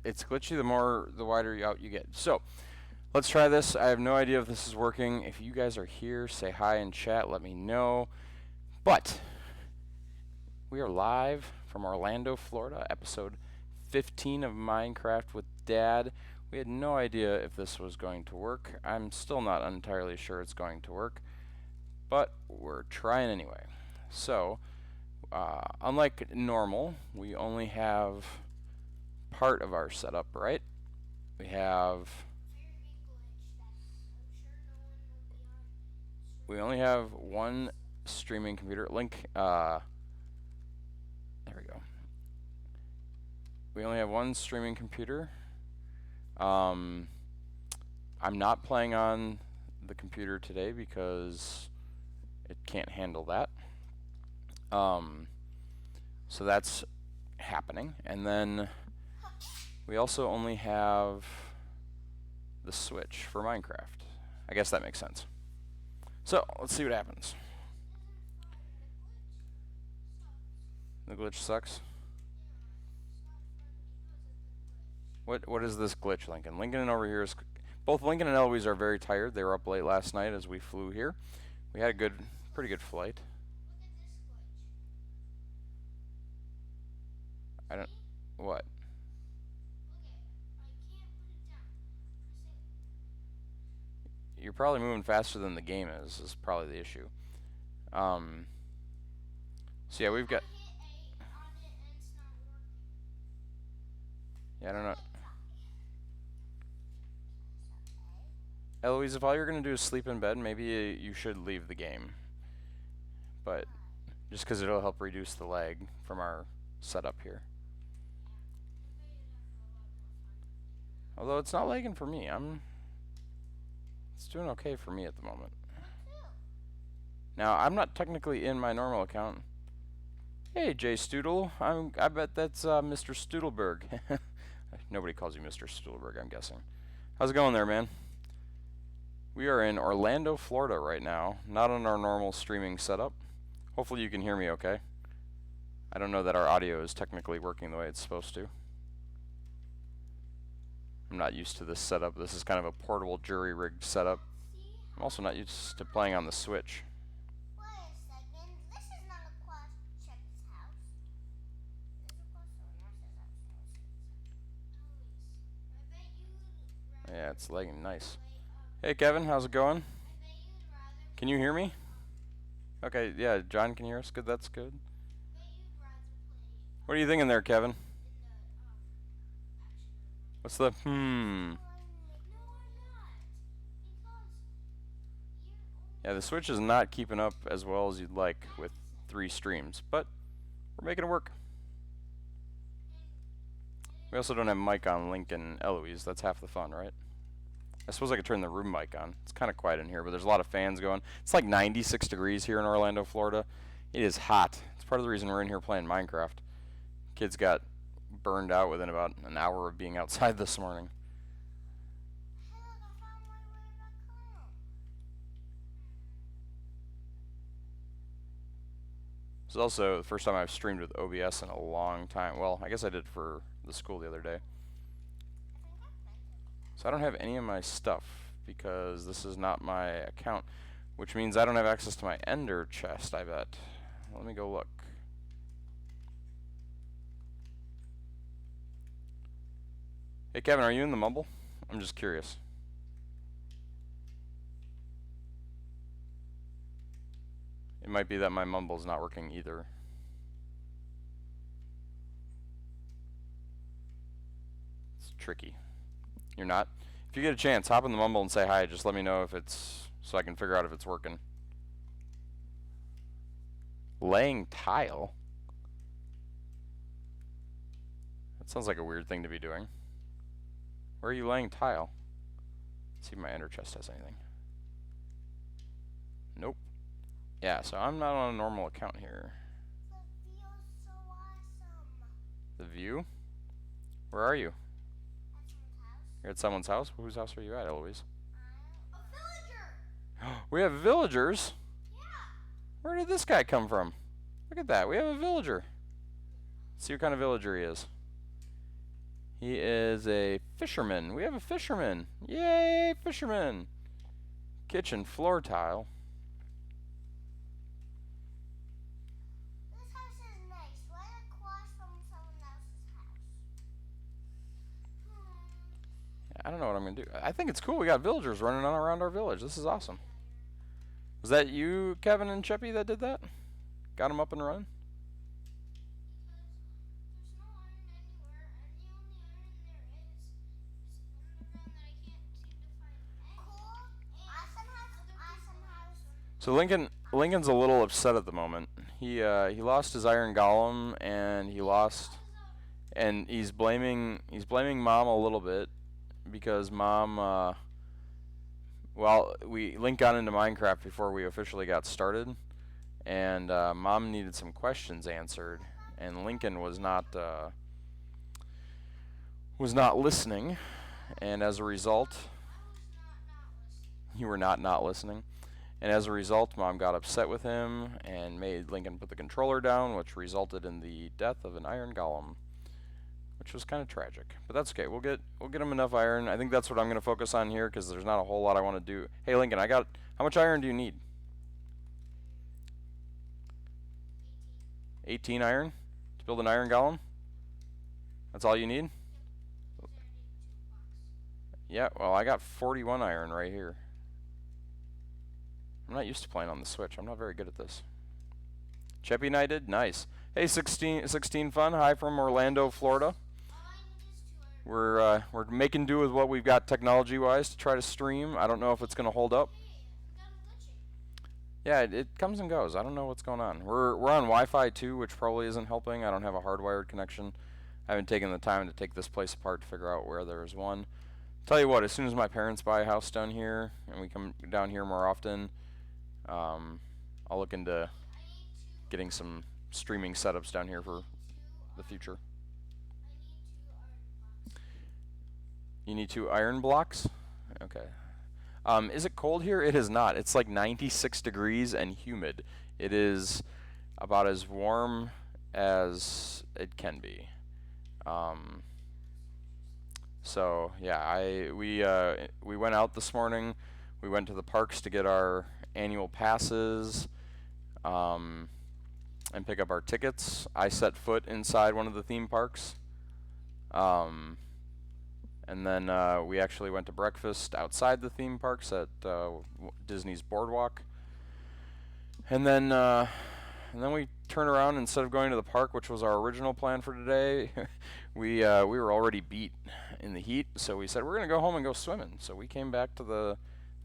it's glitchy the wider out you get. So, let's try this. I have no idea if this is working. If you guys are here, say hi in chat, let me know. But, we are live from Orlando, Florida, episode 15 of Minecraft with Dad. We had no idea if this was going to work. I'm still not entirely sure it's going to work, but we're trying anyway. So, unlike normal, we only have part of our setup, right? We have... We only have one streaming computer. Link, there we go. We only have one streaming computer. I'm not playing on the computer today because it can't handle that. So that's happening. And then we also only have the Switch for Minecraft. I guess that makes sense. So, let's see what happens. The glitch sucks. What is this glitch, Lincoln? Lincoln and over here is... Both Lincoln and Eloise are very tired. They were up late last night as we flew here. We had a pretty good flight. I don't... What? You're probably moving faster than the game is probably the issue. So yeah, we've got... Yeah, I don't know. Eloise, if all you're going to do is sleep in bed, maybe you should leave the game. But just because it'll help reduce the lag from our setup here. Although it's not lagging for me. It's doing okay for me at the moment. Now, I'm not technically in my normal account. Hey, Jay Stoodle. I bet that's Mr. Stoodleberg. Nobody calls you Mr. Stoodleberg, I'm guessing. How's it going there, man? We are in Orlando, Florida right now. Not on our normal streaming setup. Hopefully you can hear me okay. I don't know that our audio is technically working the way it's supposed to. I'm not used to this setup. This is kind of a portable jury-rigged setup. I'm also not used to playing on the Switch. Wait a second. This is not across Check's house. This is across someone else's house. I bet you'd Yeah, it's lagging nice. Hey, Kevin. How's it going? Can you hear me? Okay, yeah, John can hear us. Good, that's good. What are you thinking there, Kevin? What's the Yeah, the Switch is not keeping up as well as you'd like with 3 streams, but we're making it work. We also don't have mic on Lincoln and Eloise. That's half the fun, right? I suppose I could turn the room mic on. It's kind of quiet in here, but there's a lot of fans going. It's like 96 degrees here in Orlando, Florida. It is hot. It's part of the reason we're in here playing Minecraft. Kids got burned out within about an hour of being outside this morning. This is also the first time I've streamed with OBS in a long time. Well, I guess I did for the school the other day. So I don't have any of my stuff because this is not my account, which means I don't have access to my ender chest, I bet. Let me go look. Hey Kevin, are you in the mumble? I'm just curious. It might be that my mumble's not working either. It's tricky. You're not? If you get a chance, hop in the mumble and say hi. Just let me know if it's... so I can figure out if it's working. Laying tile? That sounds like a weird thing to be doing. Where are you laying tile? Let's see if my ender chest has anything. Nope. Yeah, so I'm not on a normal account here. The view's so awesome. The view? Where are you? At someone's house. You're at someone's house? Whose house are you at, Eloise? A villager. We have villagers? Yeah. Where did this guy come from? Look at that. We have a villager. Let's see what kind of villager he is. He is a fisherman. We have a fisherman. Yay, fisherman. Kitchen floor tile. This house is nice. Right across from someone else's house. I don't know what I'm going to do. I think it's cool. We got villagers running on around our village. This is awesome. Was that you, Kevin and Cheppy, that did that? Got them up and running? There's no iron anywhere, and the only iron there is underground that I can't seem to find. Cool. Awesome house. So Lincoln's a little upset at the moment. He lost his iron golem, and he's blaming Mom a little bit because Mom Link got into Minecraft before we officially got started, and Mom needed some questions answered, and Lincoln was not listening, and as a result, you were not listening, and as a result, Mom got upset with him and made Lincoln put the controller down, which resulted in the death of an iron golem, which was kind of tragic, but that's okay. We'll get him enough iron. I think that's what I'm going to focus on here because there's not a whole lot I want to do. Hey Lincoln, how much iron do you need? 18 iron to build an iron golem? That's all you need? Yeah, well, I got 41 iron right here. I'm not used to playing on the Switch. I'm not very good at this. Cheppy and I did? Nice. Hey, 16 Fun. Hi from Orlando, Florida. We're making do with what we've got technology-wise to try to stream. I don't know if it's going to hold up. Yeah, it comes and goes. I don't know what's going on. We're on Wi-Fi too, which probably isn't helping. I don't have a hardwired connection. I haven't taken the time to take this place apart to figure out where there's one. Tell you what, as soon as my parents buy a house down here and we come down here more often, I'll look into getting some streaming setups down here for the future. You need 2 iron blocks? Okay. Is it cold here? It is not. It's like 96 degrees and humid. It is about as warm as it can be. So yeah, we went out this morning. We went to the parks to get our annual passes and pick up our tickets. I set foot inside one of the theme parks. And then we actually went to breakfast outside the theme parks at Disney's Boardwalk. And then we turned around, instead of going to the park, which was our original plan for today, we were already beat in the heat, so we said we're going to go home and go swimming. So we came back to the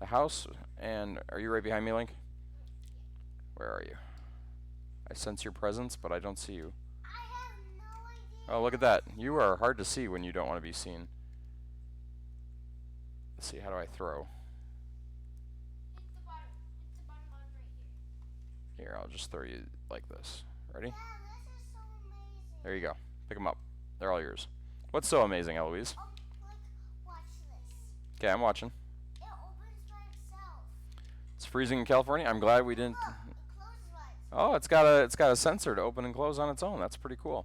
house, and are you right behind me, Link? Where are you? I sense your presence, but I don't see you. I have no idea. Oh, look at that. You are hard to see when you don't want to be seen. Let's see, how do I throw? Hit the bottom. Hit the bottom right here. Here, I'll just throw you like this. Ready? Yeah, this is so amazing. There you go. Pick them up. They're all yours. What's so amazing, Eloise? Oh, like, watch this. Okay, I'm watching. It opens by itself. It's freezing in California. I'm glad we didn't. Look, it closes by itself. Oh, it's got a sensor to open and close on its own. That's pretty cool.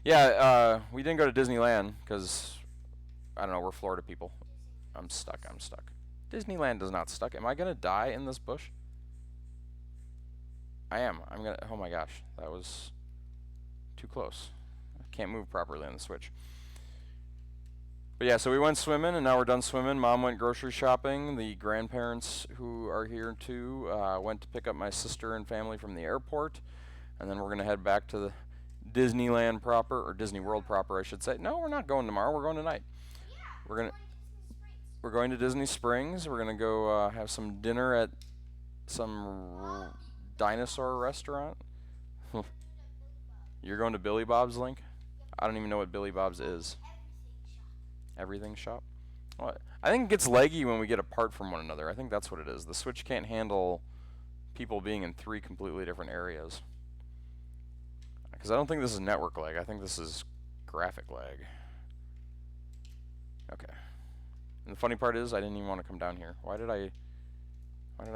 Yeah, we didn't go to Disneyland because I don't know. We're Florida people. I'm stuck. Disneyland is not stuck. Am I gonna die in this bush? I am. I'm gonna. Oh my gosh, that was too close. I can't move properly on the Switch. But yeah, so we went swimming, and now we're done swimming. Mom went grocery shopping. The grandparents, who are here too, went to pick up my sister and family from the airport, and then we're gonna head back to the Disneyland proper, or Disney World proper, I should say. No, we're not going tomorrow. We're going tonight. Yeah, We're going to Disney Springs. We're gonna go have some dinner at some dinosaur restaurant. You're going to Billy Bob's, Link? I don't even know what Billy Bob's is. Everything shop? Well, I think it gets laggy when we get apart from one another. I think that's what it is. The Switch can't handle people being in 3 completely different areas. Because I don't think this is network lag. I think this is graphic lag. Okay. And the funny part is I didn't even want to come down here. Why did I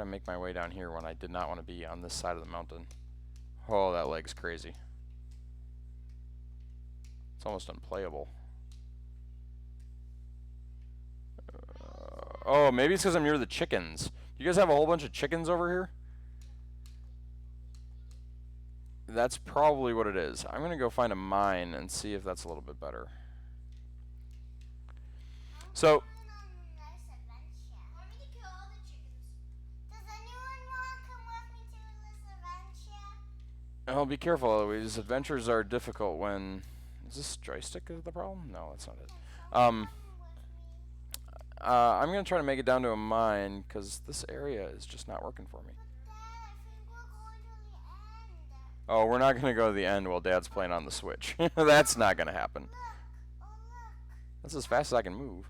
make my way down here when I did not want to be on this side of the mountain? Oh, that leg's crazy. It's almost unplayable. Oh, maybe it's because I'm near the chickens. You guys have a whole bunch of chickens over here? That's probably what it is. I'm going to go find a mine and see if that's a little bit better. So, oh, be careful, Eloise. Adventures are difficult when... Is this joystick the problem? No, that's not it. I'm going to try to make it down to a mine, because this area is just not working for me. Oh, we're not going to go to the end while Dad's playing on the Switch. That's not going to happen. That's as fast as I can move.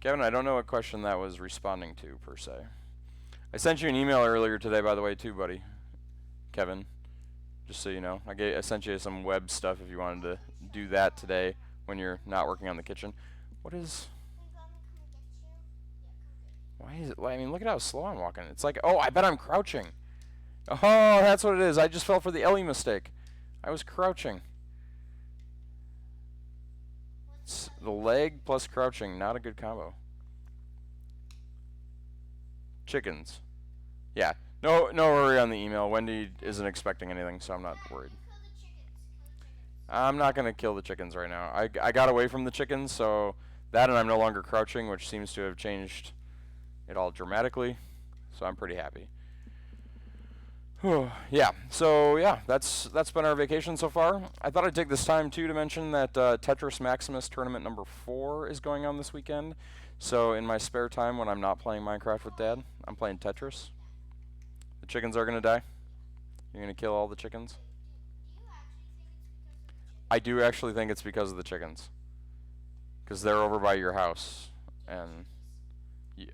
Kevin, I don't know what question that was responding to, per se. I sent you an email earlier today, by the way, too, buddy. Kevin, just so you know. I sent you some web stuff if you wanted to do that today when you're not working on the kitchen. What is... Why is it... I mean, look at how slow I'm walking. It's like, oh, I bet I'm crouching. Oh, that's what it is. I just fell for the Ellie mistake. I was crouching. The leg plus crouching, not a good combo. Chickens. Yeah. No worry on the email. Wendy isn't expecting anything, so I'm not worried. I'm not going to kill the chickens right now. I got away from the chickens, so that and I'm no longer crouching, which seems to have changed it all dramatically. So I'm pretty happy. Yeah, so yeah, that's been our vacation so far. I thought I'd take this time too to mention that Tetris Maximus tournament number 4 is going on this weekend. So in my spare time when I'm not playing Minecraft with Dad, I'm playing Tetris. The chickens are gonna die. You're gonna kill all the chickens. I do actually think it's because of the chickens, because they're over by your house, and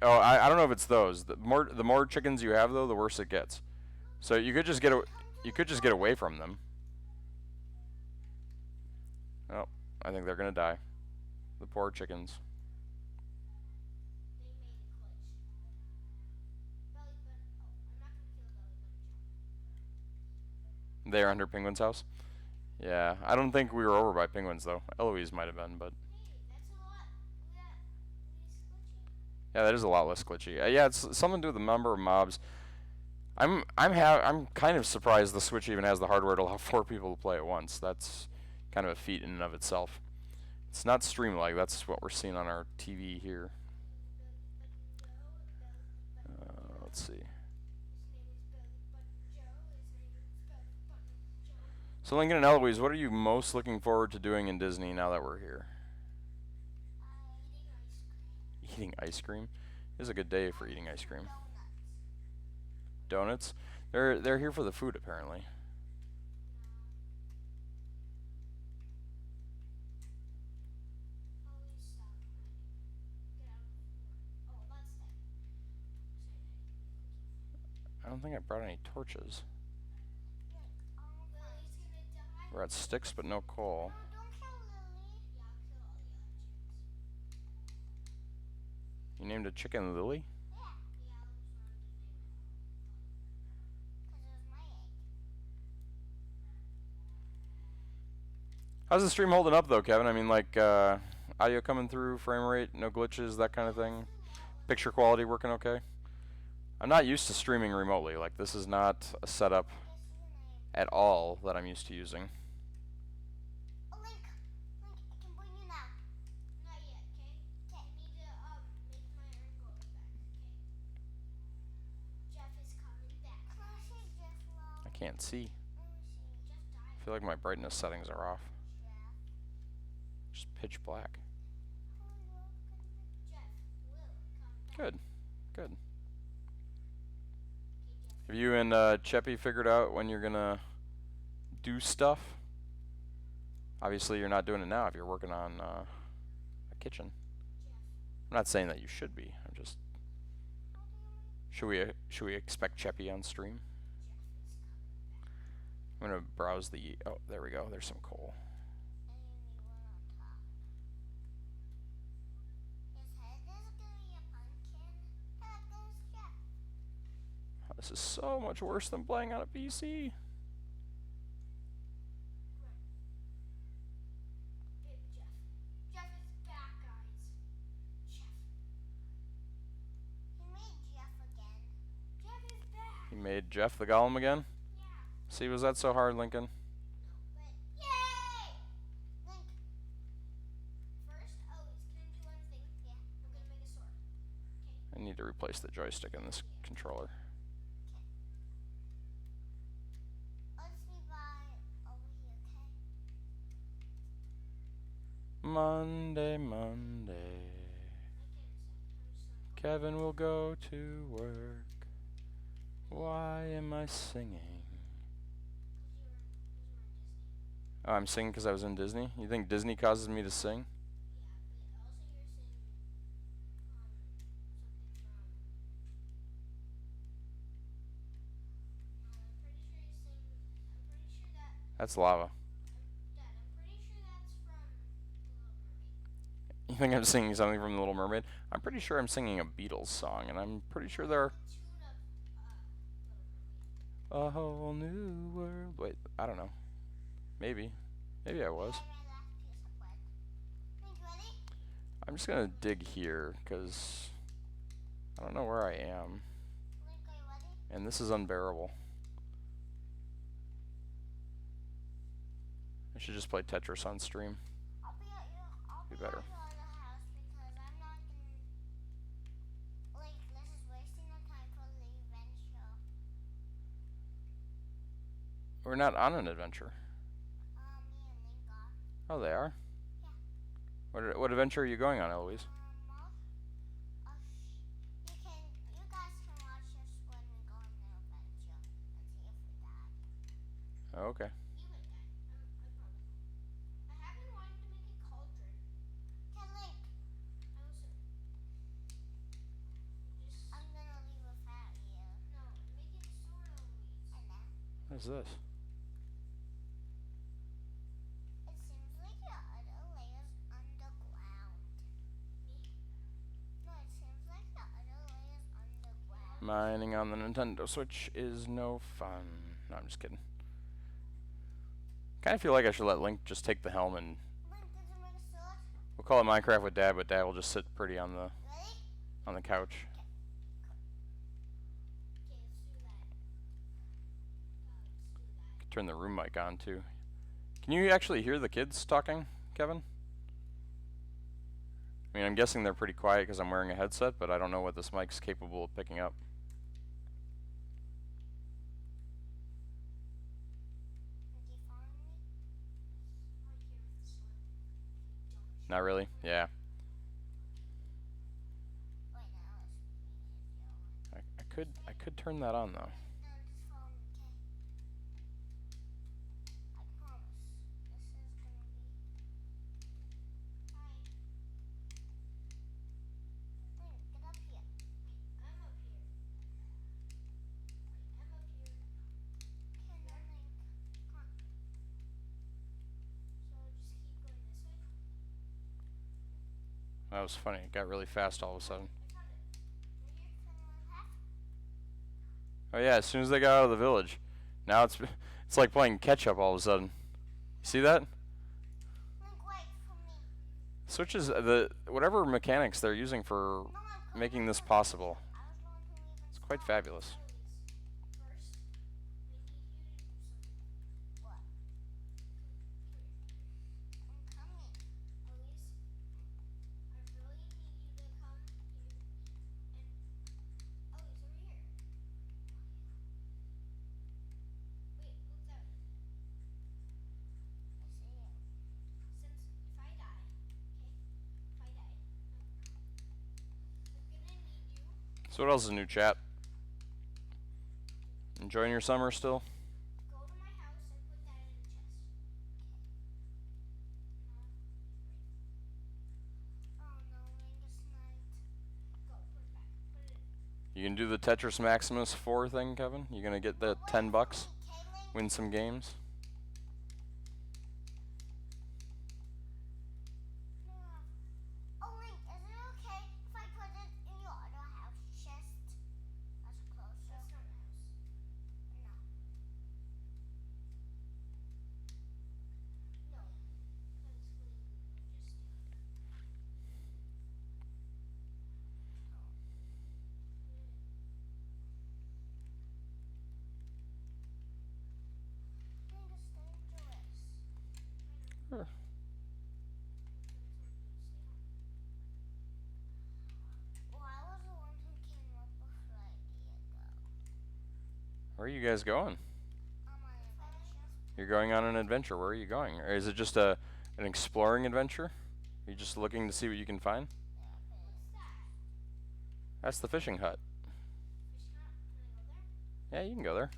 I don't know if it's those. The more chickens you have though, the worse it gets. So you could just get away from them. Oh, I think they're gonna die. The poor chickens. They're under Penguin's house? Yeah, I don't think we were over by Penguin's though. Eloise might have been, but... Yeah, that is a lot less glitchy. Yeah, it's something to do with the number of mobs. I'm kind of surprised the Switch even has the hardware to allow 4 people to play at once. That's kind of a feat in and of itself. It's not stream-like. That's what we're seeing on our TV here. Let's see. So Lincoln and Eloise, what are you most looking forward to doing in Disney now that we're here? Eating ice cream? It is a good day for eating ice cream. Donuts? They're here for the food apparently. I don't think I brought any torches. We're at sticks but no coal. You named a chicken Lily? How's the stream holding up though, Kevin? I mean, like, audio coming through, frame rate, no glitches, that kind of thing. Picture quality working okay? I'm not used to streaming remotely. Like, this is not a setup at all that I'm used to using. I can't see. I feel like my brightness settings are off. Just pitch black. Good. Good. Have you and Cheppy figured out when you're gonna do stuff? Obviously you're not doing it now if you're working on a kitchen. I'm not saying that you should be. I'm just... Should we expect Cheppy on stream? I'm gonna browse the... Oh, there we go. There's some coal. This is so much worse than playing on a PC. Baby Jeff. Jeff is back, guys. Jeff. He made Jeff again. Jeff is back. He made Jeff the Golem again? Yeah. See, was that so hard, Lincoln? But yay! Link. First, always can I do one thing? Yeah. I'm gonna make a sword. Okay. I need to replace the joystick in this controller. Let's be by over here, okay? Monday, Monday. Kevin will go to work. Why am I singing? Oh, I'm singing because I was in Disney? You think Disney causes me to sing? That's lava. You think I'm singing something from The Little Mermaid? I'm pretty sure I'm singing a Beatles song, and I'm pretty sure they're a whole new world. Wait, I don't know. Maybe. Maybe I was. I'm just gonna dig here, because I don't know where I am. And this is unbearable. I should just play Tetris on stream. Be better. We're not on an adventure. Me and Link are. Oh, they are? Yeah. What adventure are you going on, Eloise? You guys can watch us when we go on the adventure and see if we die. Oh, okay. You might die. I probably will. I have been wanting to make a cauldron. Okay, Link. I will soon. I'm gonna leave without you. No, I'm making a sword, Eloise. I know. What is this? It seems like your other layer's underground. Me? No, it seems like your other layer's underground. Mining on the Nintendo Switch is no fun. No, I'm just kidding. Kind of feel like I should let Link just take the helm and Link, did you make a sword? we'll call it Minecraft with Dad, but Dad will just sit pretty on the Ready? couch. Okay, let's do that. Turn the room mic on too. Can you actually hear the kids talking, Kevin? I mean, I'm guessing they're pretty quiet because I'm wearing a headset, but I don't know what this mic's capable of picking up. Did you find me? Right here with the sword. Not really? Yeah. Right now, it's I could turn that on though. no, just follow me, okay? I promise. This is gonna be. Hi. Link, get up here. I'm up here. I'm up here. Okay, now Link, come on. So just keep going this way. That was funny. It got really fast all of a sudden. I found it. Right here, turn left. Oh yeah, as soon as they got out of the village. Now it's like playing catch up all of a sudden. You see that? Link, wait for me. Switch is whatever mechanics they're using for No, I'm making coming this over. possible. I was going to leave and It's quite stop. fabulous. First, we need you to do something. What? I'm coming. Elise, I really need you to come here and Elise, over here. Wait, look that way. I see you. Since if I die, okay? If I die, I'm gonna need you. So what else is new, chat? Enjoying your summer still? Go to my house and put that in the chest. Oh no, Angus Knight. Go, put it back. Put it in. You can do the Tetris Maximus 4 thing, Kevin? You gonna get the Wait $10, for me, okay, Link? win some games? No. Oh, Link, is it okay if I put it in your other house chest? That's closer. That's not my house. Where are you guys going? On my adventure. You're going on an adventure. Where are you going? Or is it just an exploring adventure? Are you just looking to see what you can find? What's that? That's the fishing hut. Fishing hut? Can I go there? Yeah, you can go there.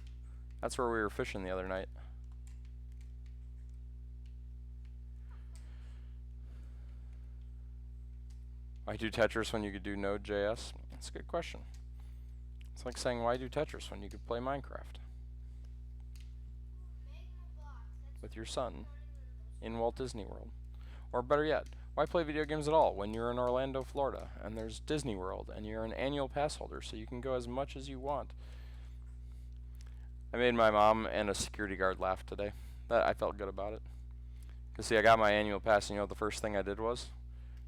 That's where we were fishing the other night. Why do Tetris when you could do Node.js? That's a good question. It's like saying, why do Tetris when you could play Minecraft with your son in Walt Disney World? Or better yet, why play video games at all when you're in Orlando, Florida, and there's Disney World, and you're an annual pass holder, so you can go as much as you want? I made my mom and a security guard laugh today. I felt good about it. Because, see, I got my annual pass, and you know what the first thing I did was?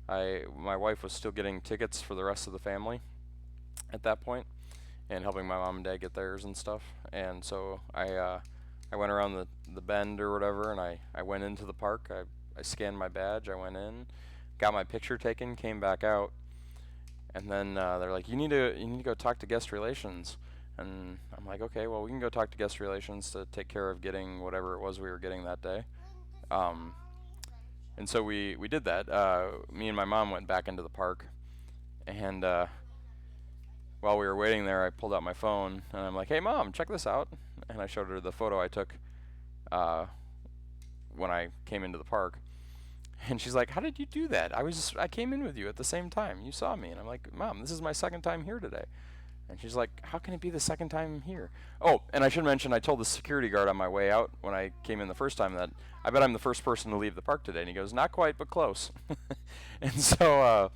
My wife was still getting tickets for the rest of the family at that point, and helping my mom and dad get theirs and stuff. And so I went around the bend or whatever, and I went into the park. I scanned my badge. I went in, got my picture taken, came back out, and then they're like, you need to go talk to guest relations. And I'm like, okay, well, we can go talk to guest relations to take care of getting whatever it was we were getting that day. And so we did that. Me and my mom went back into the park, and while we were waiting there, I pulled out my phone, and I'm like, hey, Mom, check this out. And I showed her the photo I took when I came into the park. And she's like, how did you do that? I came in with you at the same time. You saw me. And I'm like, Mom, this is my second time here today. And she's like, how can it be the second time here? Oh, and I should mention, I told the security guard on my way out when I came in the first time that I bet I'm the first person to leave the park today. And he goes, not quite, but close. And so,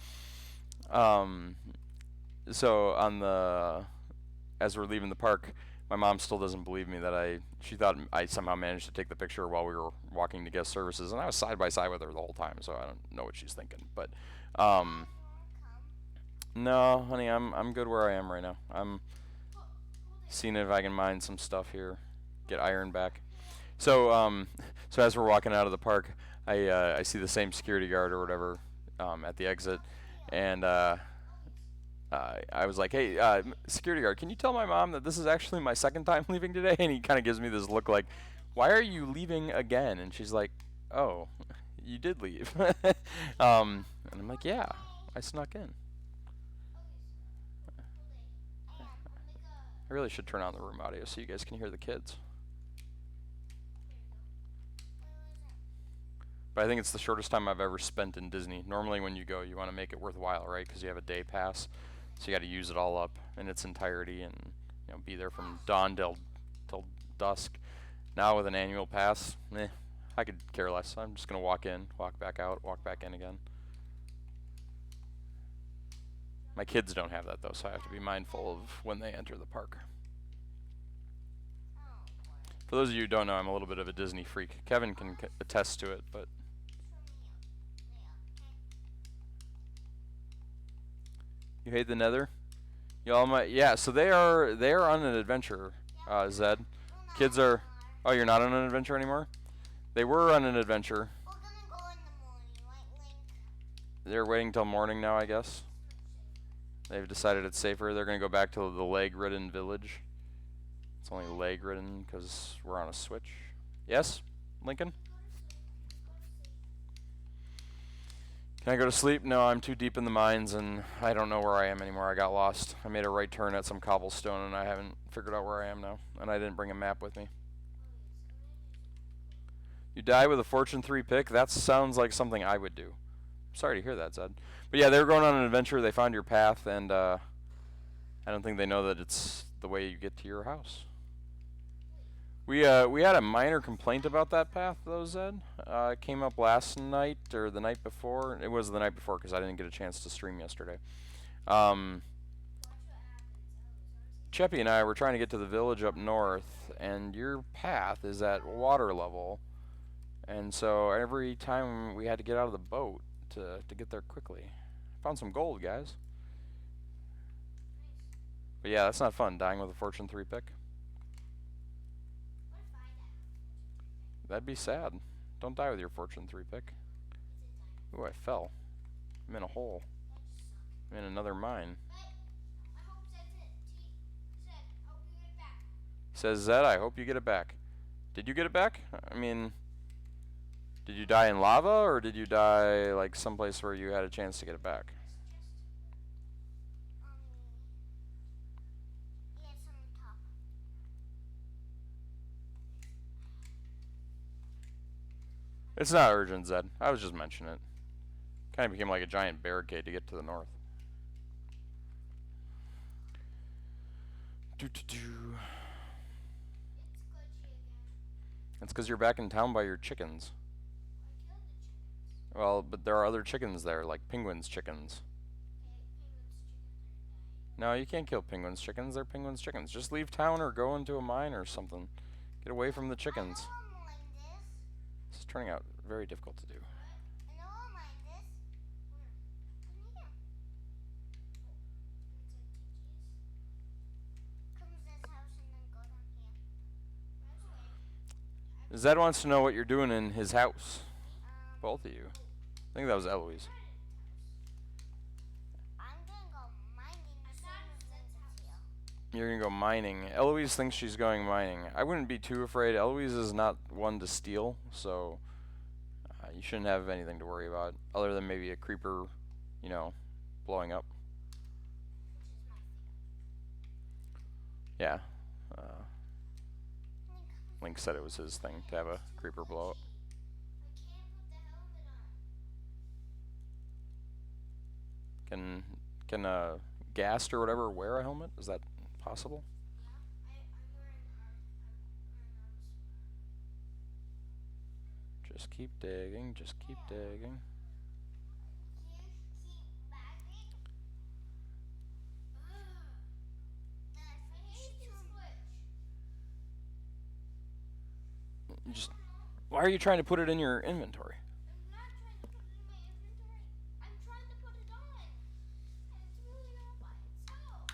as we're leaving the park, my mom still doesn't believe me that she thought I somehow managed to take the picture while we were walking to guest services, and I was side by side with her the whole time, so I don't know what she's thinking. But, no, honey, I'm good where I am right now. I'm seeing if I can mine some stuff here, get iron back. So as we're walking out of the park, I see the same security guard or whatever at the exit, and I was like, hey, security guard, can you tell my mom that this is actually my second time leaving today? And he kind of gives me this look like, why are you leaving again? And she's like, oh, you did leave. And I'm like, yeah, I snuck in. I really should turn on the room audio so you guys can hear the kids. But I think it's the shortest time I've ever spent in Disney. Normally when you go, you want to make it worthwhile, right? Because you have a day pass. So you got to use it all up in its entirety and be there from dawn till dusk. Now with an annual pass, I could care less. I'm just going to walk in, walk back out, walk back in again. My kids don't have that though, so I have to be mindful of when they enter the park. For those of you who don't know, I'm a little bit of a Disney freak. Kevin can attest to it, but you hate the Nether? Y'all might, yeah. So they are on an adventure. Zed, kids are. Oh, you're not on an adventure anymore. They were on an adventure. We're gonna go in the morning, right, Link? They're waiting till morning now, I guess. They've decided it's safer. They're gonna go back to the leg-ridden village. It's only leg-ridden because we're on a Switch. Yes, Lincoln? Can I go to sleep? No, I'm too deep in the mines and I don't know where I am anymore. I got lost. I made a right turn at some cobblestone and I haven't figured out where I am now. And I didn't bring a map with me. You die with a Fortune 3 pick? That sounds like something I would do. Sorry to hear that, Zed. But yeah, they were going on an adventure. They found your path and I don't think they know that it's the way you get to your house. We had a minor complaint about that path, though, Zed. It came up last night, or the night before. It was the night before, because I didn't get a chance to stream yesterday. Cheppy and I were trying to get to the village up north, and your path is at water level. And so every time we had to get out of the boat to get there quickly. Found some gold, guys. But yeah, that's not fun, dying with a Fortune 3 pick. That'd be sad. Don't die with your Fortune 3 pick. Ooh, I fell. I'm in a hole. I'm in another mine. Says Zed, I hope you get it back. Did you get it back? I mean, did you die in lava, or did you die like someplace where you had a chance to get it back? It's on top. It's not urgent, Zed. I was just mentioning it. Kind of became like a giant barricade to get to the north. Do. It's glitchy again. It's because you're back in town by your chickens. I killed the chickens. Well, but there are other chickens there, like penguins' chickens. Penguins' chickens are dying. No, you can't kill penguins' chickens. They're penguins' chickens. Just leave town or go into a mine or something. Get away from the chickens. I know I'm like this. This is turning out very difficult to do. I know I'm like this. Where? Come here. Come to this house and then go down here. Where's Zed wants to know what you're doing in his house. Um, Both of you. I think that was Eloise. I'm gonna go mining as soon as Lynn's here. You're going to go mining. Eloise thinks she's going mining. I wouldn't be too afraid. Eloise is not one to steal, so you shouldn't have anything to worry about, other than maybe a creeper, you know, blowing up. Which is my thing. Yeah. Link, Link said it was his thing to have a creeper blow up. I can't put the helmet on. Can Gast or whatever wear a helmet? Is that possible? Yeah, I'm wearing Just keep digging, just keep digging. Just keep bagging. I hate this glitch. Just, why are you trying to put it in your inventory? I'm not trying to put it in my inventory. I'm trying to put it on. And it's really not by itself.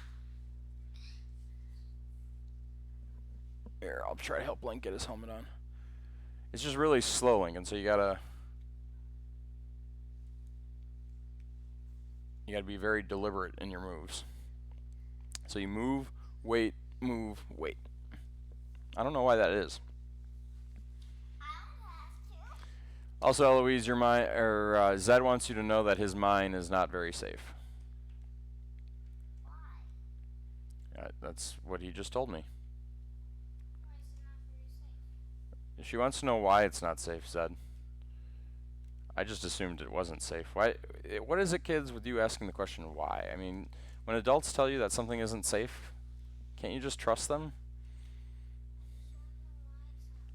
Here, I'll try to help Link get his helmet on. It's just really slow, Link, and so you gotta be very deliberate in your moves. So you move, wait, move, wait. I don't know why that is. I don't have to. Also, Eloise, your mine, or Zed wants you to know that his mine is not very safe. Why? That's what he just told me. Why is it not very safe? She wants to know why it's not safe, Zed. I just assumed it wasn't safe. Why? What is it, kids, with you asking the question why? I mean, when adults tell you that something isn't safe, can't you just trust them?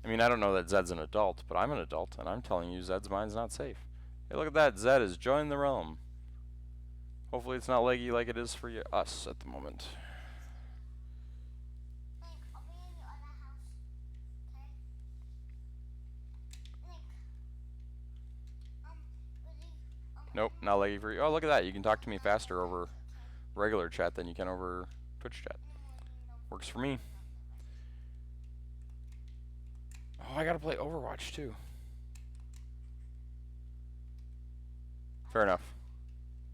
I mean, I don't know that Zed's an adult, but I'm an adult, and I'm telling you Zed's mine's not safe. Hey, look at that. Zed has joined the realm. Hopefully it's not leggy like it is for us at the moment. Link, I'll be in your other house. Okay? Link. Really, Nope, not leggy for you. Oh, look at that. You can talk to me faster over regular chat than you can over Twitch chat. Works for me. Oh, I gotta play Overwatch too. Fair enough.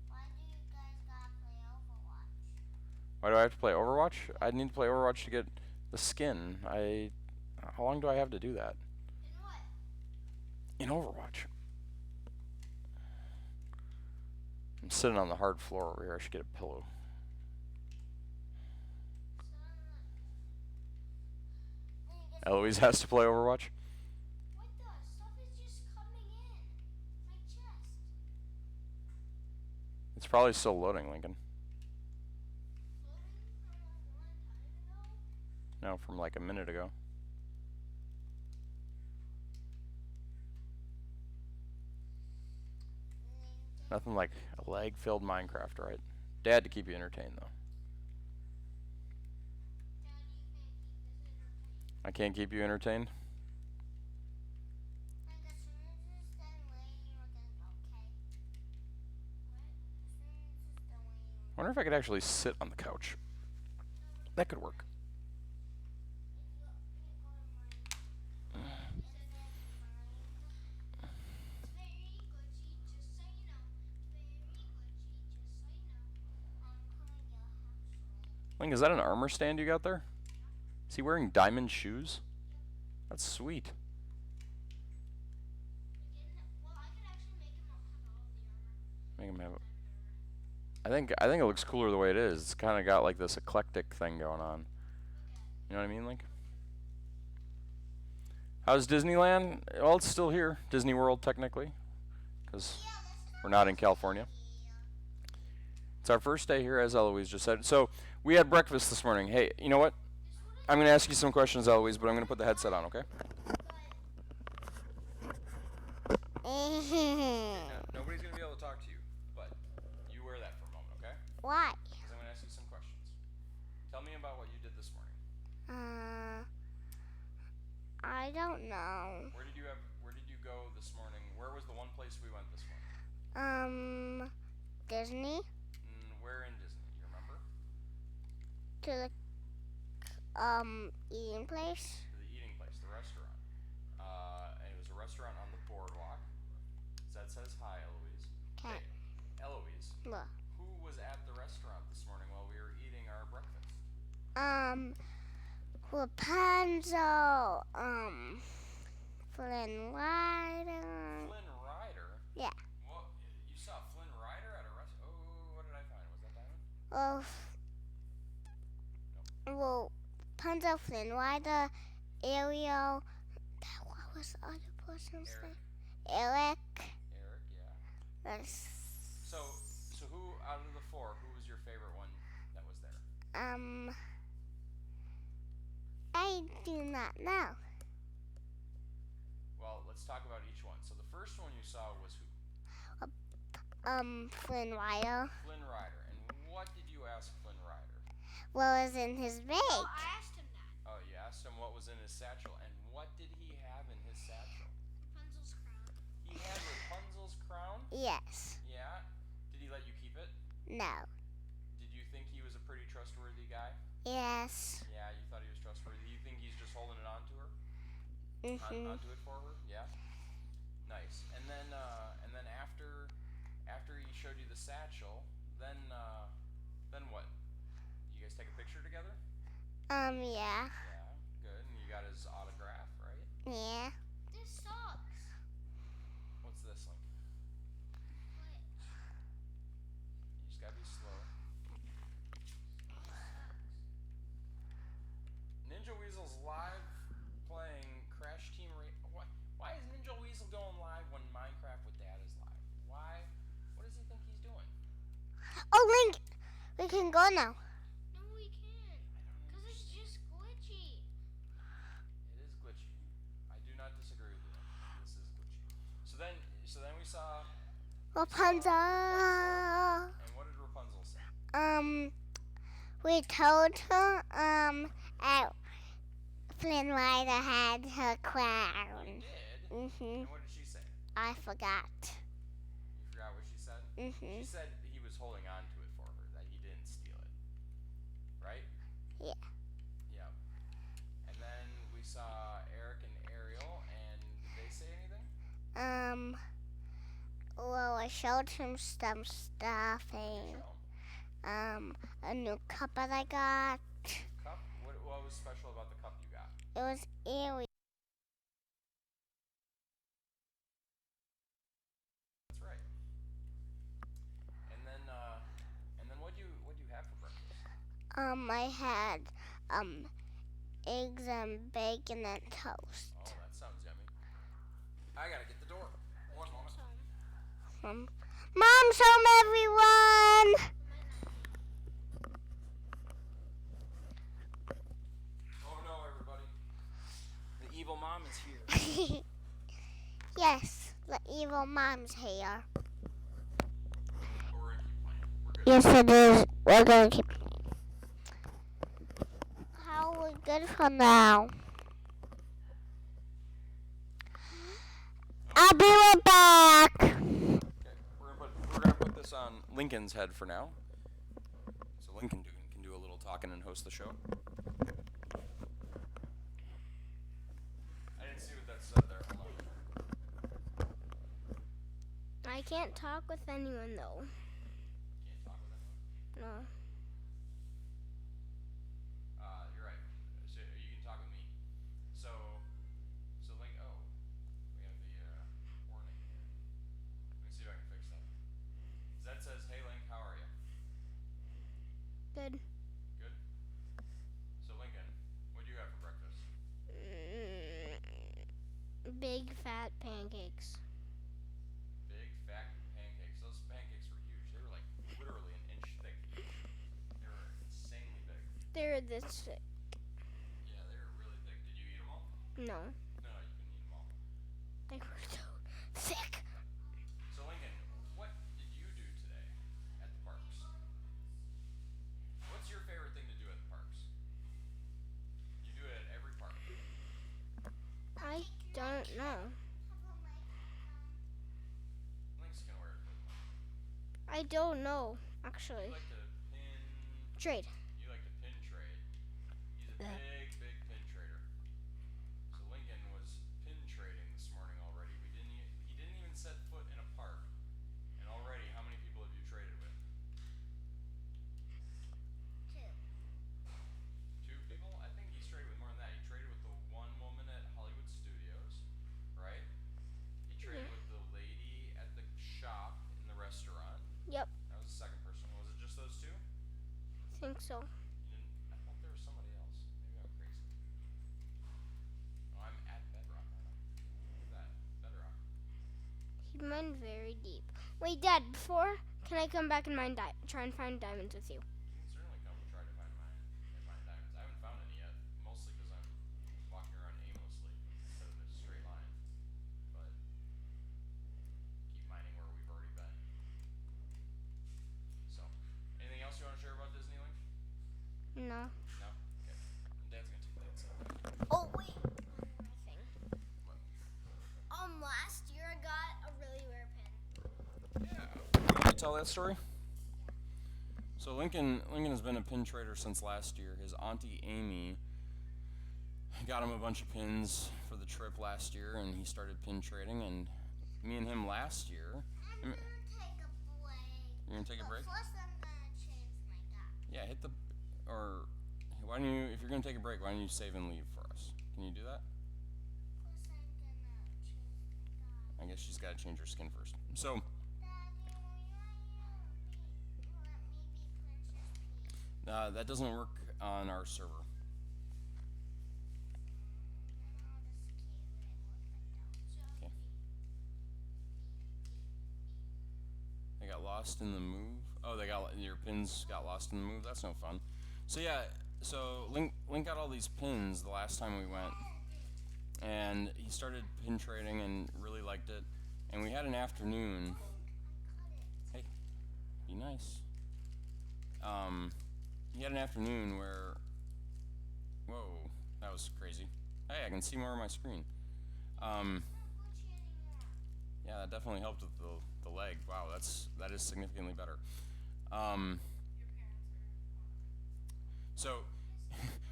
Why do you guys gotta play Overwatch? Why do I have to play Overwatch? I need to play Overwatch to get the skin. How long do I have to do that? In what? In Overwatch. I'm sitting on the hard floor over here. I should get a pillow. Eloise has to play Overwatch. What the? Stuff is just coming in. My chest. It's probably still loading, Lincoln. Loading from a long time ago? No, from like a minute ago. Nothing like a lag-filled Minecraft, right? Dad to keep you entertained, though. Daddy, you can't keep this entertained. I can't keep you entertained? Like, as soon as it's done waiting, you're gonna okay. What? As soon as it's done waiting, I wonder if I could actually sit on the couch. That could work. Link, is that an armor stand you got there? Is he wearing diamond shoes? That's sweet. Well, I could actually make him have all of the armor. Make him have it. I think it looks cooler the way it is. It's kind of got like this eclectic thing going on. You know what I mean, Link? How's Disneyland? Well, it's still here. Disney World, technically, because we're not in California. It's our first day here, as Eloise just said. So we had breakfast this morning. Hey, you know what? I'm going to ask you some questions, Eloise, but I'm going to put the headset on, okay? Nobody's going to be able to talk to you, but you wear that for a moment, okay? Why? Because I'm going to ask you some questions. Tell me about what you did this morning. I don't know. Where did you go this morning? Where was the one place we went this morning? Disney. Where in Disney? Do you remember? To the eating place. To the eating place, the restaurant. And it was a restaurant on the boardwalk. That says hi, Eloise. Okay. Hey, Eloise. What? Who was at the restaurant this morning while we were eating our breakfast? Rapunzel. Flynn Rider. Flynn Rider? Yeah. What? You saw Flynn Rider at a restaurant? Oh, what did I find? Was that diamond? Well, Rapunzel, Flynn Rider, Ariel. What was the other person's name? Eric. Eric, yeah. So who out of the four? Who was your favorite one that was there? I do not know. Well, let's talk about each one. So the first one you saw was who? Flynn Rider. Flynn Rider. And what did you ask Flynn Rider? What was in his bag? Oh, I asked him that. Oh, you asked him what was in his satchel. And what did he have in his satchel? Rapunzel's crown. He had Rapunzel's crown? Yes. Yeah. Did he let you keep it? No. Did you think he was a pretty trustworthy guy? Yes. Yeah, you thought he was trustworthy. You think he's just holding it onto her? Onto it for her? Yeah. Nice. And then after he showed you the satchel, then what? You guys take a picture together? Yeah. Yeah. Good. And you got his autograph, right? Yeah. This sucks. What's this like? You just gotta be slow. Ninja Weasel's live playing Crash Team Why is Ninja Weasel going live when Minecraft with Dad is live? Why? What does he think he's doing? Oh, Link, we can go now. No, we can't. Because it's just glitchy. It is glitchy. I do not disagree with you. This is glitchy. So then we saw Rapunzel. and what did Rapunzel say? We told her, at Flynn Rider had her crown. You did? And what did she say? I forgot. You forgot what she said? She said he was holding on to it for her, that he didn't steal it. Right? Yeah. Yep. And then we saw Eric and Ariel, and did they say anything? Well, I showed him some stuff and, Show 'em. a new cup that I got. Cup? What was special about the cup you got? It was Ariel. That's right. And then what do you have for breakfast? I had, eggs and bacon and toast. Oh, that sounds yummy. I gotta get the door. One moment. Mom's home, everyone! Oh no, everybody. The evil mom is here. Yes, the evil mom's here. But we're gonna keep playing. We're good. Yes, it is. We're going to keep. How are we good for now? I'll be right back. Okay, we're gonna put this on Lincoln's head for now. So Lincoln can do a little talking and host the show. I didn't see what that said there. Hold on. I can't talk with anyone, though. Can't talk with anyone. No. You're right. So are you big fat pancakes. Big fat pancakes. Those pancakes were huge. They were like literally an inch thick each. They were insanely big. They're this thick. Yeah, they were really thick. Did you eat them all? No, No, you couldn't eat them all. they were so thick. So Lincoln, what did you do today at the parks? What's your favorite thing to do at the parks? You do it at every park. I don't know. Link's gonna wear it. I don't know, You actually. like to pin. Trade. You like to pin trade. He's a big pin trader. So Lincoln was pin trading this morning already. He didn't even set foot in a park, and already, how many people have you traded with? 2. Two people? I think he's traded with more than that. He traded with the one woman at Hollywood Studios, right? He traded with the lady at the shop in the restaurant. Yep, That was the second person. Was it just those two? I think so. You didn't? I thought there was somebody else. Maybe I'm crazy. Oh, I'm at Bedrock. Look at that. Bedrock. He mined very deep. Wait, Dad, can I come back and try and find diamonds with you? You can certainly come and try to find diamonds. I haven't found any yet, mostly because I'm walking around aimlessly instead of a straight line. But keep mining where we've already been. So, anything else you want to share about Disney Link? No. No? Okay. Dad's gonna take that inside. Oh wait, one more thing. What? Last year I got a really rare pin. Yeah. Can you tell that story? So Lincoln has been a pin trader since last year. His auntie Amy got him a bunch of pins for the trip last year, and he started pin trading. And me and him last year. I'm gonna take a break. You're gonna take a break? First I'm gonna change my diet. Yeah, hit the or why don't you? If you're gonna take a break, why don't you save and leave for us? Can you do that? First I'm gonna change my diet. I guess she's got to change her skin first. So Daddy, will you let me be Princess Peach? that doesn't work on our server. Then I'll just keep it with Okay. They got lost in the move. Oh, your pins got lost in the move. That's no fun. So yeah, Link got all these pins the last time we went, and he started pin trading and really liked it. And we had an afternoon. Hey, be nice. He had an afternoon where. Whoa, that was crazy. Hey, I can see more of my screen. Yeah, that definitely helped with the leg. Wow, that is significantly better. So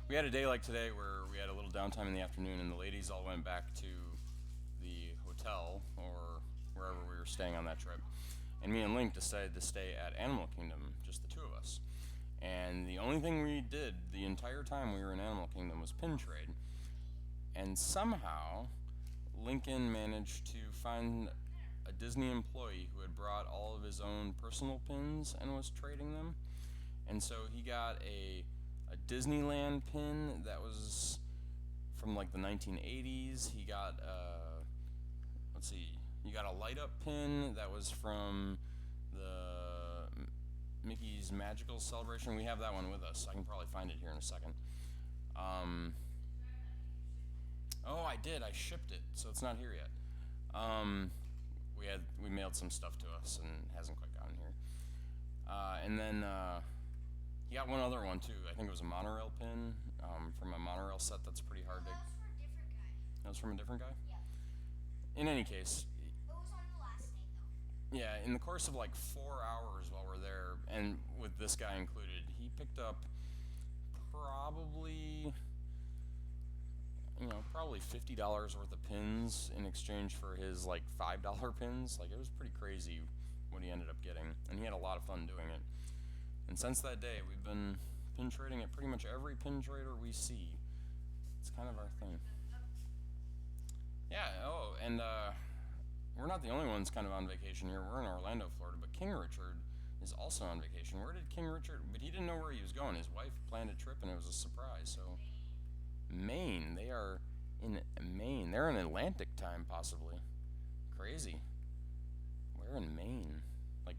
we had a day like today where we had a little downtime in the afternoon, and the ladies all went back to the hotel or wherever we were staying on that trip, and me and Link decided to stay at Animal Kingdom, just the two of us. And the only thing we did the entire time we were in Animal Kingdom was pin trade. And somehow Lincoln managed to find a Disney employee who had brought all of his own personal pins and was trading them. And so he got a Disneyland pin that was from like the 1980s. He got you got a light up pin that was from the Mickey's Magical Celebration. We have that one with us. I can probably find it here in a second. Oh, I did. I shipped it, so it's not here yet. We mailed some stuff to us and it hasn't quite gotten here. And then he got one other one too. I think it was a monorail pin from a monorail set that's pretty hard to. That was for a different guy. That was from a different guy? Yeah. In any case, It was on the last day though. yeah, in the course of like 4 hours while we're there, and with this guy included, he picked up probably $50 worth of pins in exchange for his like $5 pins. Like, it was pretty crazy what he ended up getting, and he had a lot of fun doing it. And since that day, we've been pin trading at pretty much every pin trader we see. It's kind of our thing. Yeah, and we're not the only ones kind of on vacation here. We're in Orlando, Florida, but King Richard is also on vacation. Where did King Richard? But he didn't know where he was going. His wife planned a trip, and it was a surprise. So Maine, they are in Maine. Maine. They're in Atlantic time, possibly. Crazy. Where in Maine? Like,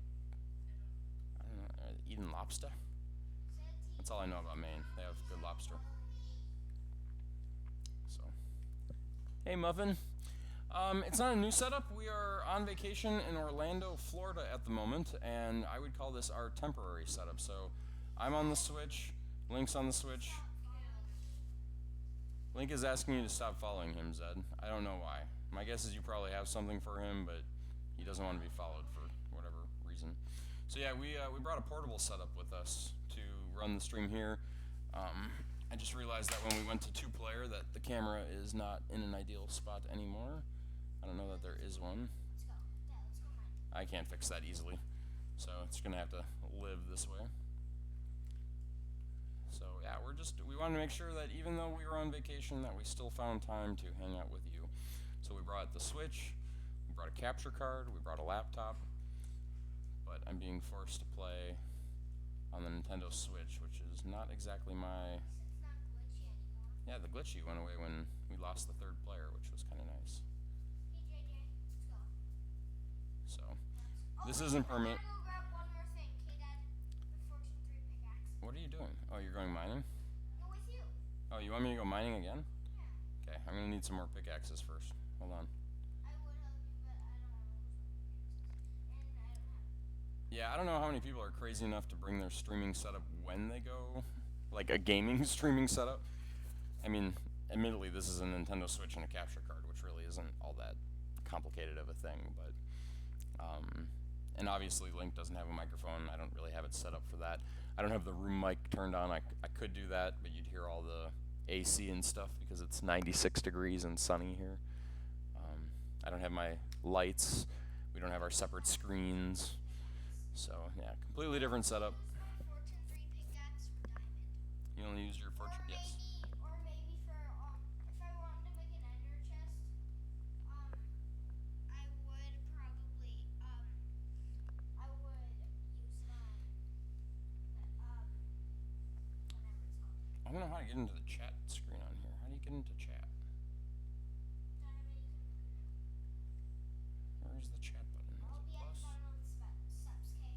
I don't know, eating lobster? That's all I know about Maine. They have good lobster. So, hey Muffin. It's not a new setup. We are on vacation in Orlando, Florida at the moment, and I would call this our temporary setup. So, I'm on the Switch, Link's on the Switch. Link is asking you to stop following him, Zed. I don't know why. My guess is you probably have something for him, but he doesn't want to be followed for whatever reason. So yeah, we brought a portable setup with us to run the stream here. I just realized that when we went to two-player that the camera is not in an ideal spot anymore. I don't know that there is one. Let's go. Dad, let's go mine. I can't fix that easily, so it's gonna have to live this way. So yeah, we wanted to make sure that even though we were on vacation, that we still found time to hang out with you. So we brought the Switch, we brought a capture card, we brought a laptop, but I'm being forced to play on the Nintendo Switch, which is not exactly my... It's not glitchy anymore. Yeah, the glitchy went away when we lost the third player, which was kind of nice. Hey, JJ, let's go. So, Oh, this wait, isn't I permanent. gotta go grab one more thing. Okay, Dad? The Fortune 3 pickaxe. What are you doing? Oh, you're going mining? Go with you. Oh, you want me to go mining again? Yeah. Okay, I'm gonna need some more pickaxes first. Hold on. I would help you, but I don't have room for pickaxes. And I don't have... Yeah, I don't know how many people are crazy enough to bring their streaming setup when they go, like a gaming streaming setup. I mean, admittedly, this is a Nintendo Switch and a capture card, which really isn't all that complicated of a thing, but, and obviously Link doesn't have a microphone. I don't really have it set up for that. I don't have the room mic turned on. I could do that, but you'd hear all the AC and stuff because it's 96 degrees and sunny here. I don't have my lights. We don't have our separate screens. So, yeah, completely different setup. Use my Fortune 3 pickaxe for diamond. You only use your fortune, yes. Or maybe for, if I wanted to make an ender chest, I would probably, I would use, whatever it's called. I don't know how to get into the chat screen on here. How do you get into chat? Where's the chat button? Is I'll it be at plus? the bottom of the steps, okay?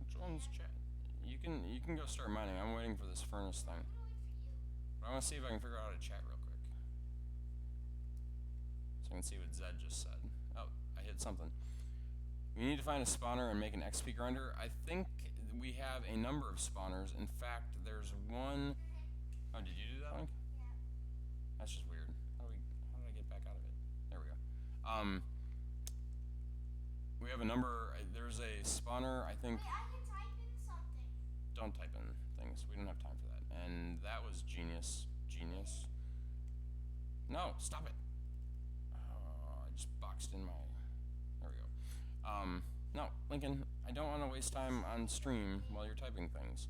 Which one's chat? You can go start mining. I'm waiting for this furnace thing. I'm gonna wait for you. But I want to see if I can figure out how to chat real quick. So I can see what Zed just said. Oh, I hit something. We need to find a spawner and make an XP grinder. I think we have a number of spawners. In fact, there's one... Oh, did you do that, Link? Yeah. That's just weird. How did I get back out of it? There we go. We have a number... There's a spawner, I think... Wait, I can type in something. Don't type in things. We don't have time for that. And that was genius. Genius. No, stop it. I just boxed in my... There we go. No, Lincoln, I don't want to waste time on stream while you're typing things.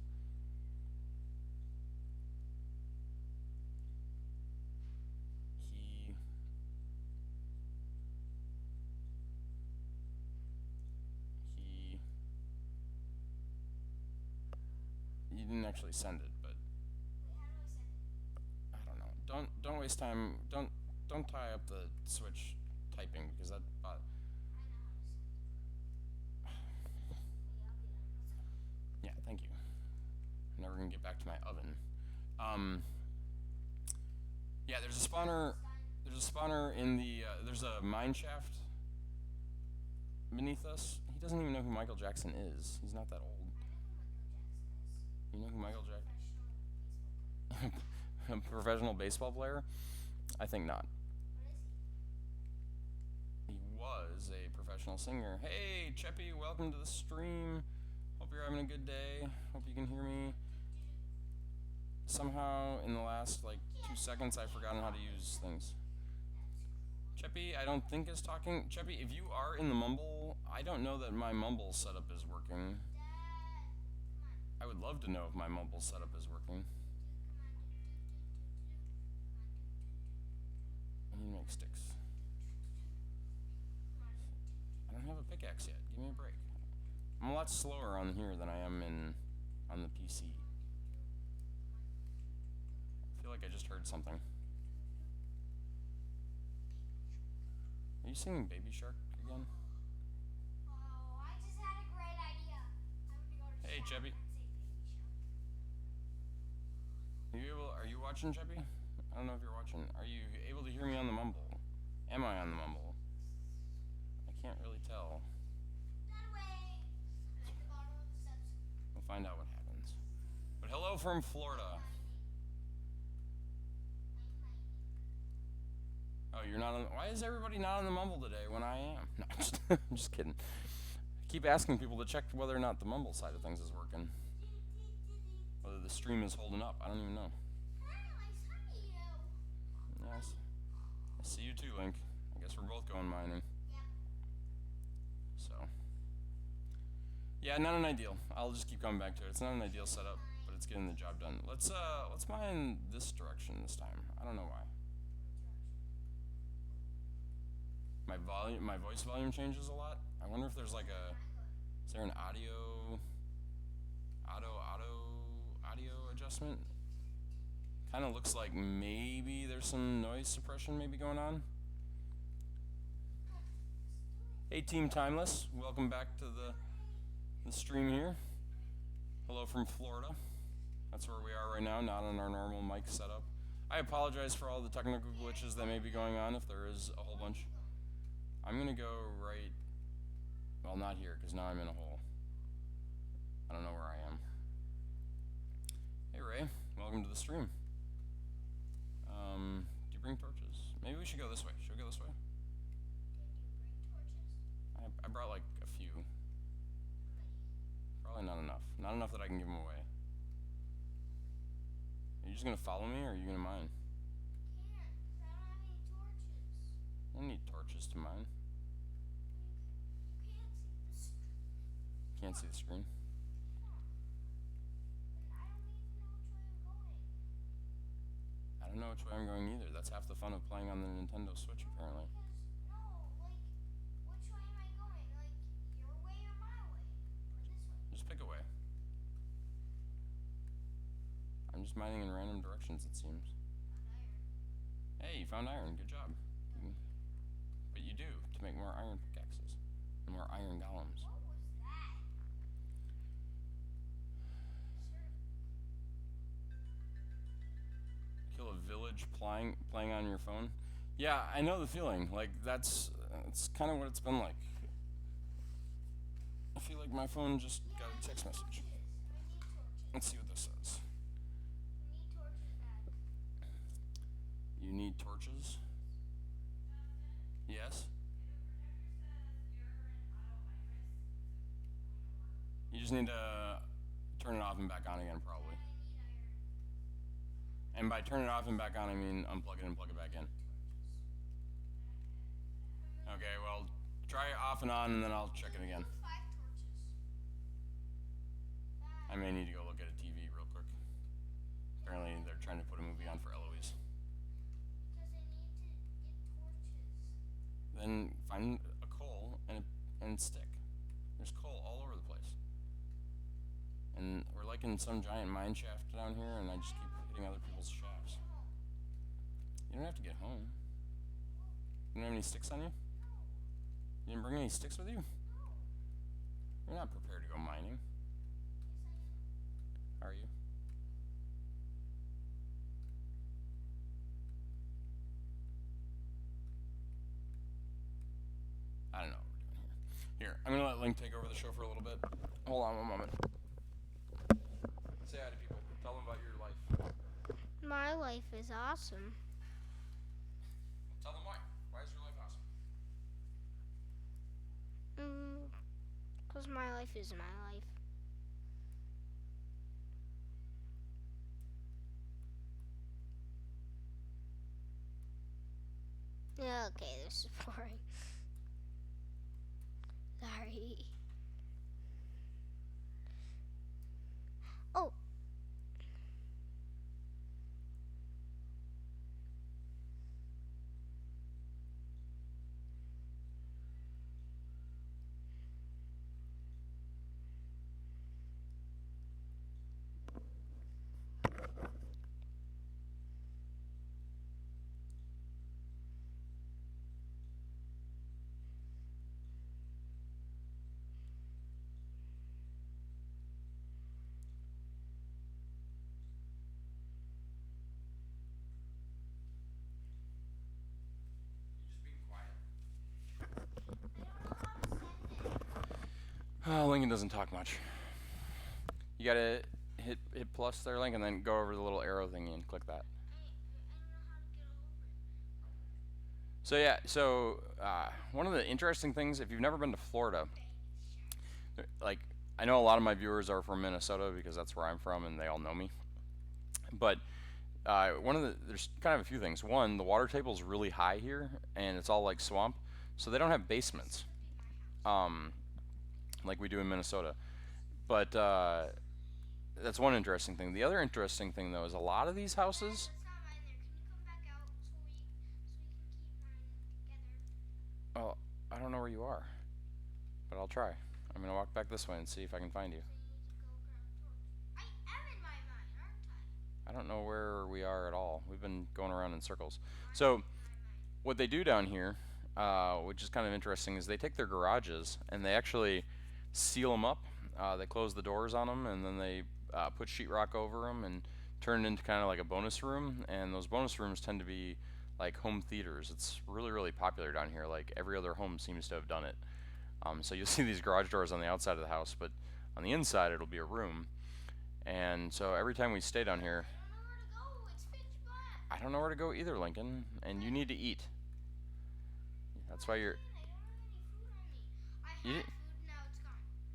You didn't actually send it, but Wait, how do I send it? I don't know. Don't waste time. Don't tie up the Switch typing because that. I know how to send it. Wait, I'll be done. Let's go. Yeah, thank you. I'm never gonna get back to my oven. Yeah, there's a spawner. There's a spawner in the. There's a mine shaft beneath us. He doesn't even know who Michael Jackson is. He's not that old. I know who Michael Jackson is. You know who Michael Jackson? Professional baseball player. A professional baseball player? I think not. What is he? He was a professional singer. Hey, Cheppy, welcome to the stream. Hope you're having a good day. Hope you can hear me. Somehow, in the last, 2 seconds, I've forgotten how to use things. Cheppy, I don't think is talking. Cheppy, if you are in the mumble, I don't know that my mumble setup is working. I would love to know if my mumble setup is working. I need to make sticks. I don't have a pickaxe yet. Give me a break. I'm a lot slower on here than I am on the PC. I feel like I just heard something. Are you singing Baby Shark again? Oh, I just had a great idea. I'm gonna go to Hey, chat Chubby. and say Baby Shark. Are you watching, Chubby? I don't know if you're watching. Are you able to hear me on the mumble? Am I on the mumble? I can't really tell. That way. At the bottom of the steps. We'll find out what happens. But hello from Florida. Oh, you're not on. Why is everybody not on the mumble today when I am? No, I'm just kidding. I keep asking people to check whether or not the mumble side of things is working. Whether the stream is holding up. I don't even know. Yes. I see you too, Link. I guess we're both going mining. So. Yeah, not an ideal. I'll just keep coming back to it. It's not an ideal setup, but it's getting the job done. Let's mine this direction this time. I don't know why. My voice volume changes a lot. I wonder if there's like is there an audio adjustment? Kind of looks like maybe there's some noise suppression maybe going on. Hey Team Timeless, welcome back to the stream here. Hello from Florida. That's where we are right now, not on our normal mic setup. I apologize for all the technical glitches that may be going on if there is a whole bunch. I'm gonna go right, well not here, because now I'm in a hole. I don't know where I am. Hey Ray, welcome to the stream. Do you bring torches? Maybe we should go this way. Should we go this way? I brought like a few. Probably not enough. Not enough that I can give them away. Are you just gonna follow me, or are you gonna mine? I don't need torches to mine. Can't see the screen. I don't know which way I'm going either. That's half the fun of playing on the Nintendo Switch, apparently. No, like, which way am I going? Like, your way or my way? Or this way? Just pick a way. I'm just mining in random directions, it seems. Hey, you found iron. Good job. But you do, to make more iron pickaxes. And more iron golems. What was that? Kill a village playing on your phone. Yeah, I know the feeling. Like it's kind of what it's been like. I feel like my phone just got a text message. Let's see what this says. You need torches? Yes. You just need to turn it off and back on again, probably. And by turn it off and back on, I mean unplug it and plug it back in. Okay, well, try it off and on, and then I'll check it again. I may need to go look at a TV real quick. Apparently, they're trying to put a movie on for Eloise. Then find a coal and stick. There's coal all over the place. And we're like in some giant mine shaft down here, and I just keep hitting other people's shafts. You don't have to get home. You don't have any sticks on you? You didn't bring any sticks with you? You're not prepared to go mining. Are you? I don't know what we're doing here. Here, I'm gonna let Link take over the show for a little bit. Hold on one moment. Say hi to people. Tell them about your life. My life is awesome. Tell them why. Why is your life awesome? Because my life is my life. Okay, this is boring. Sorry. Oh. Lincoln doesn't talk much. You gotta hit plus there, Link, and then go over the little arrow thingy and click that. So yeah, one of the interesting things, if you've never been to Florida, like I know a lot of my viewers are from Minnesota because that's where I'm from and they all know me. But there's kind of a few things. One, the water table is really high here and it's all like swamp, so they don't have basements, like we do in Minnesota. But that's one interesting thing. The other interesting thing though is a lot of these houses. Oh, I don't know where you are, but I'll try. I'm gonna walk back this way and see if I can find you. I am in my mind, aren't I? I don't know where we are at all. We've been going around in circles. So what they do down here, which is kind of interesting, is they take their garages and they actually seal them up. They close the doors on them and then they put sheetrock over them and turn it into kind of like a bonus room. And those bonus rooms tend to be like home theaters. It's really, really popular down here. Like every other home seems to have done it. So you'll see these garage doors on the outside of the house, but on the inside it'll be a room. And so every time we stay down here, I don't know where to go either, Lincoln, and you need to eat. That's why you're. You,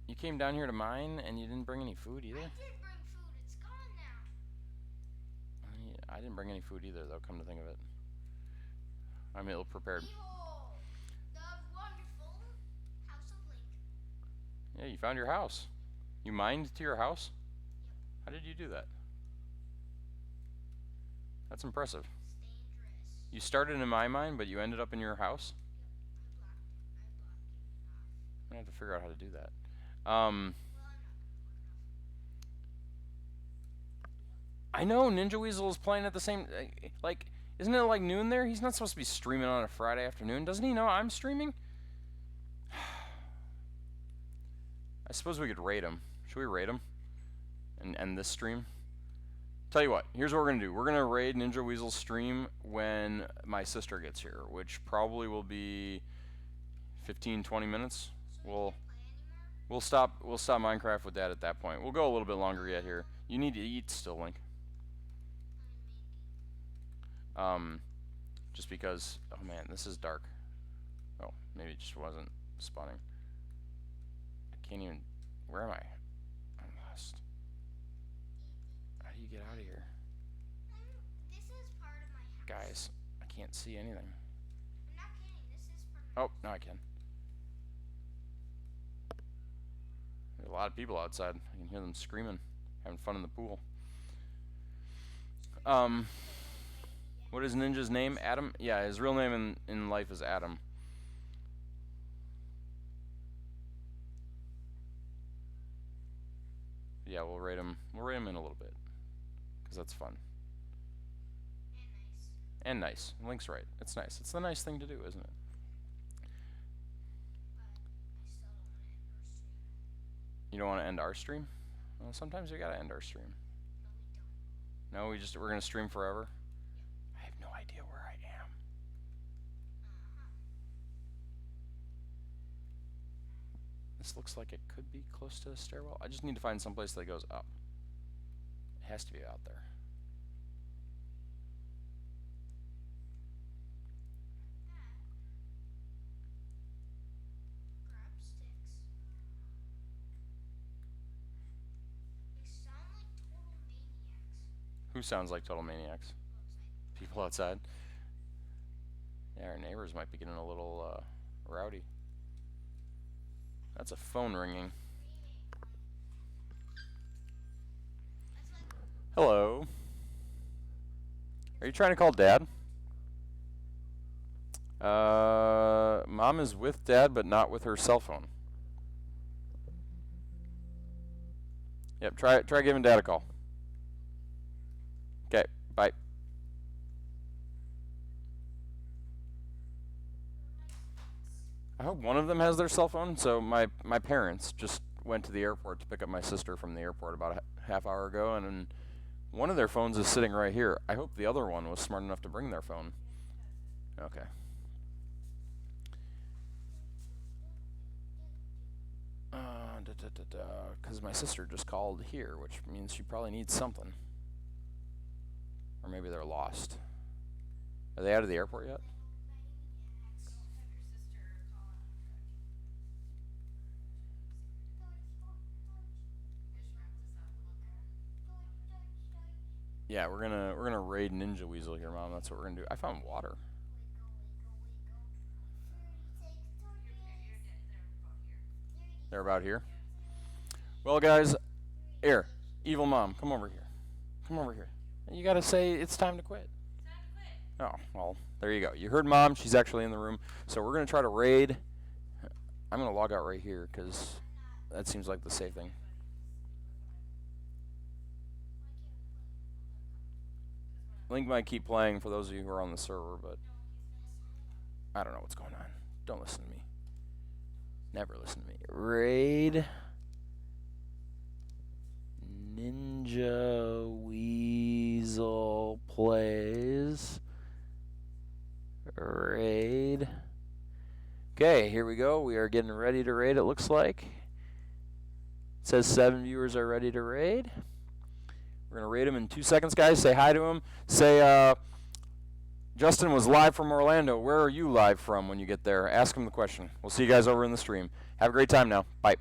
you came down here to mine and you didn't bring any food either? I did bring food. It's gone now. I didn't bring any food either, though, come to think of it. I'm ill prepared. Behold, the wonderful House of Link. Yeah, you found your house. You mined to your house? How did you do that? That's impressive. It's dangerous. You started in my mine, but you ended up in your house? I'm gonna have to figure out how to do that. I know Ninja Weasel is playing at the same. Like, isn't it like noon there? He's not supposed to be streaming on a Friday afternoon. Doesn't he know I'm streaming? I suppose we could raid him. Should we raid him? And end this stream? Tell you what, here's what we're going to do. We're going to raid Ninja Weasel's stream when my sister gets here, which probably will be 15-20 minutes. We'll stop Minecraft with that at that point. We'll go a little bit longer yet here. You need to eat still, Link. Just because, oh man, this is dark. Oh, maybe it just wasn't spawning. I can't even, where am I? I'm lost. How do you get out of here? This is part of my house. Guys, I can't see anything. I'm not kidding. This is part of Oh, now I can. There's a lot of people outside. I can hear them screaming, having fun in the pool. What is Ninja's name? Adam? Yeah, his real name in life is Adam. Yeah, we'll rate him. We'll rate him in a little bit, because that's fun and nice. Link's right. It's nice. It's the nice thing to do, isn't it? You don't want to end our stream? Well, sometimes we gotta end our stream. No, we're gonna stream forever. I have no idea where I am. This looks like it could be close to the stairwell. I just need to find someplace that goes up. It has to be out there. grab sticks. They sound like total maniacs. Who sounds like total maniacs? People outside. Yeah, our neighbors might be getting a little rowdy. That's a phone ringing. Hello. Are you trying to call Dad? Mom is with Dad, but not with her cell phone. Yep, try giving Dad a call. Okay, bye. I hope one of them has their cell phone. So my parents just went to the airport to pick up my sister from the airport about a half hour ago, and one of their phones is sitting right here. I hope the other one was smart enough to bring their phone. Okay. Because my sister just called here, which means she probably needs something. Or maybe they're lost. Are they out of the airport yet? Yeah, we're gonna raid Ninja Weasel here, Mom. That's what we're gonna do. I found water. They're about here. Well, guys, here, evil mom, come over here. Come over here. You gotta say it's time to quit. Oh, well, there you go. You heard Mom. She's actually in the room. So we're gonna try to raid. I'm gonna log out right here because that seems like the safe thing. Link might keep playing for those of you who are on the server, but I don't know what's going on. Don't listen to me. Never listen to me. Raid Ninja Weasel plays. Raid. Okay, here we go. We are getting ready to raid, it looks like. It says 7 viewers are ready to raid. We're going to raid him in 2 seconds, guys. Say hi to him. Say, Justin was live from Orlando. Where are you live from when you get there? Ask him the question. We'll see you guys over in the stream. Have a great time now. Bye.